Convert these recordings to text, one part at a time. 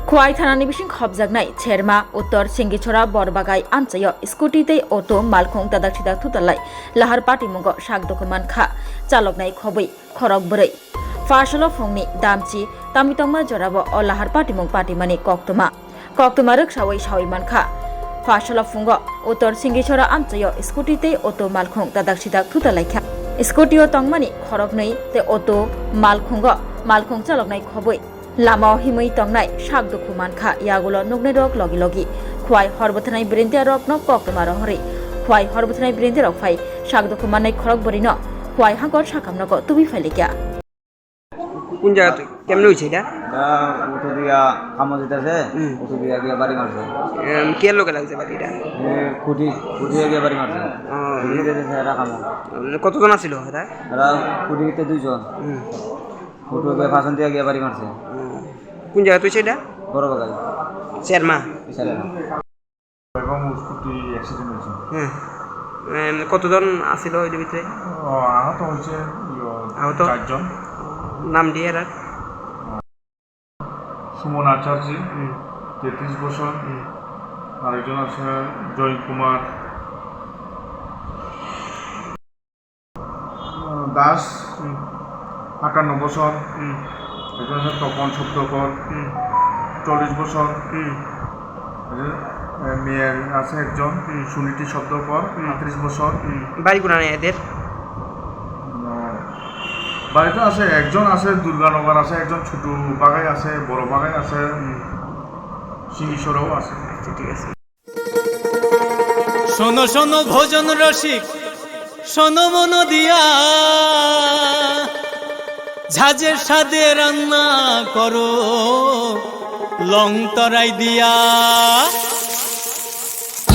খোয়াই থানানি বিসিং খবজাকনাই ছেরমা উত্তর সিঙ্গিছড়া বরবাগাই আনচায় স্কুটিতে অটো মালখং দাদাক সিদাক থুতালাই লাহার পাটিমুঙ্গ শাক দকুমান খা চালকনাই খবৈ খরক বरै ফাসল ফংনি দামচি তামিতংমা জরাব অ লাহার পাটিমুং পাটিমানি কক্তমা রোকসাওই সাওই মানখা ফাসল ফুঙ্গ উত্তর সিঙ্গিছড়া আনচায় স্কুটিতে অটো মালখং দাদাক সিদাক থুতালাইখা স্কুটিও তংমানি খরকनै তে অটো মালখং চালকনাই খবৈ লামাও হিমৈ তংনাই শাক দুখু মানখা ইয়াগুলো নগ্নে রক লগি লগি খোয়াই হরবথনাই ব্রেন্তে রক ন কক্তমা রহরে খোয়াই হরবথনাই ব্রেন্তে রক ফাই শাক দুখু মাননাই খরক বরি ন খোয়াই হাঙ্কর শাকাম নক তুবি ফাইলিকা কোন জায়গা কেমনে হইছে এটা উঠো দিয়া কামো যেতেছে উঠো দিয়া গিয়ে বাড়ি মারছে কে লোকে লাগছে বাড়িটা খুঁটি গিয়ে বাড়ি মারছে খুঁটি যেতেছে এরা কামো কতজন আছিল এটা এরা খুঁটিতে 2 জন উঠো গিয়ে ফাঁসন দিয়া গিয়ে বাড়ি মারছে কোন জায়গা তুই সেটা বড় বাগাই চেরমা বিশাল এবং স্কুটি অ্যাক্সিডেন্ট হয়েছে। কতজন আছিল এর ভিতরে আহত হয়েছে আহত 4 জন। নাম দিয়ে এরা সুমন আচার্য 33 বছর, আরেকজন আছে জয় কুমার দাস 58 বছর, একজন আছে তপন শব্দকর 40 বছর, মেয়ে আছে একজন সুনীতি শব্দকর 38 বছর। বাড়ি কোনা নেই এদের বাড়িতে আছে একজন আছে দুর্গানগর আছে, একজন ছোট বাগাই আছে, বড় বাগাই আছে, সিংহীশ্বরও আছে। ঠিক আছে। শোনো শোনো ভোজন রসিক, শোনো মন দিয়া, ঝাঁঝের সাদে রান্না করো লং তরাই দিয়া।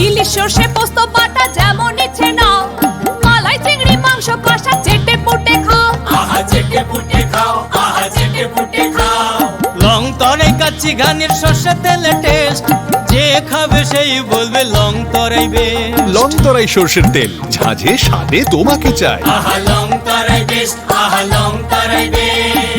ইলিশ সর্ষে পোস্ত বাটা যেমন ইচ্ছে নাও, মালাই চিংড়ি মাংস কষা চেটে পুটে খাও, আহা চেটে পুটে খাও, আহা চেটে পুটে খাও। লং তরাই কাচ্চি ঘানির সর্ষে তেলে টেস্ট, যে খাবে সেই বলবে লং তরাই বেশ। লং তরাই সর্ষের তেল, ঝাঁঝে স্বাদে তোমাকে চাই। আহা লং তরাই বেশ, আহা লং তরাই বেশ।